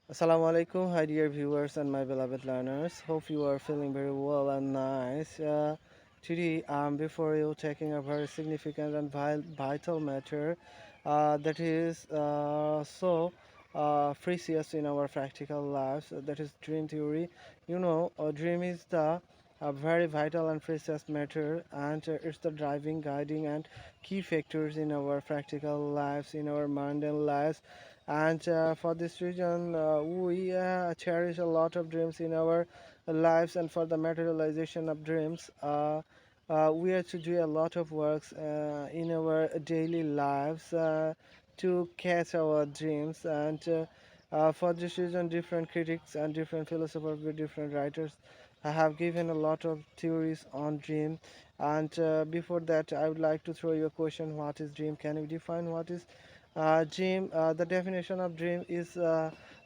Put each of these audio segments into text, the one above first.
Assalamu alaikum, hi dear viewers and my beloved learners. Hope you are feeling very well and nice. Today, before you taking a very significant and vital matter that is precious in our practical lives. That is dream theory. A dream is the a very vital and precious matter, and it's the driving, guiding, and key factors in our practical lives, in our mundane lives. And for this reason, we cherish a lot of dreams in our lives, and for the materialization of dreams, we have to do a lot of works in our daily lives to catch our dreams. And for this reason, different critics and different philosophers with different writers have given a lot of theories on dream. And before that, I would like to throw you a question: what is dream? Can you define what is dream? The definition of dream is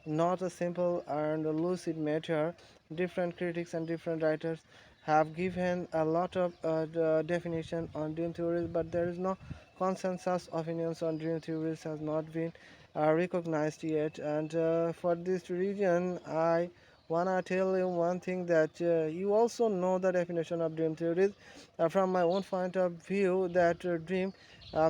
not a simple and lucid matter. Different critics and different writers have given a lot of the definition on dream theories, but there is no consensus opinions on dream theories has not been recognized yet. And for this reason, I wanna tell you one thing, that you also know the definition of dream theories. From my own point of view, that dream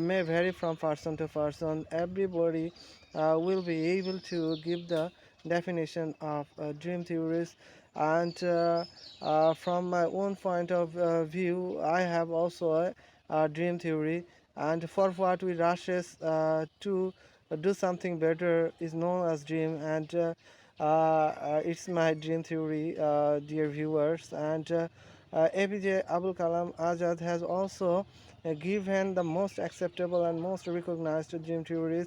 may vary from person to person. Everybody will be able to give the definition of dream theories. And from my own point of view, I have also a dream theory. And for what we rushes to do something better is known as dream. And it's my dream theory, dear viewers. And APJ Abul Kalam Azad has also given the most acceptable and most recognized dream theories.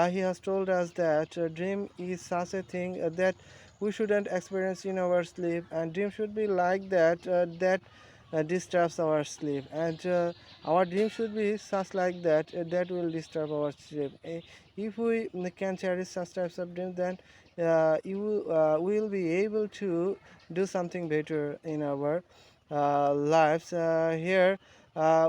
He has told us that dream is such a thing that we shouldn't experience in our sleep, and dream should be like that disturbs our sleep. And our dream should be such like that will disturb our sleep. If we can cherish such types of dreams, then you will be able to do something better in our lives. Here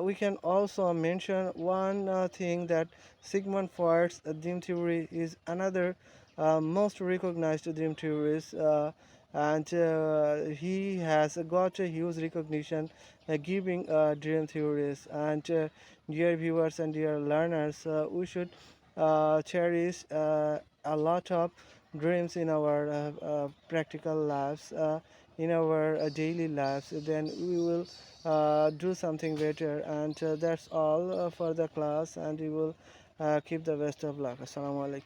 we can also mention one thing, that Sigmund Freud's dream theory is another most recognized dream theorist, and he has got a huge recognition giving dream theories. And dear viewers and dear learners, we should cherish a lot of dreams in our practical lives, in our daily lives. Then we will do something better. And that's all for the class, and we will keep the best of luck. Assalamu alaikum.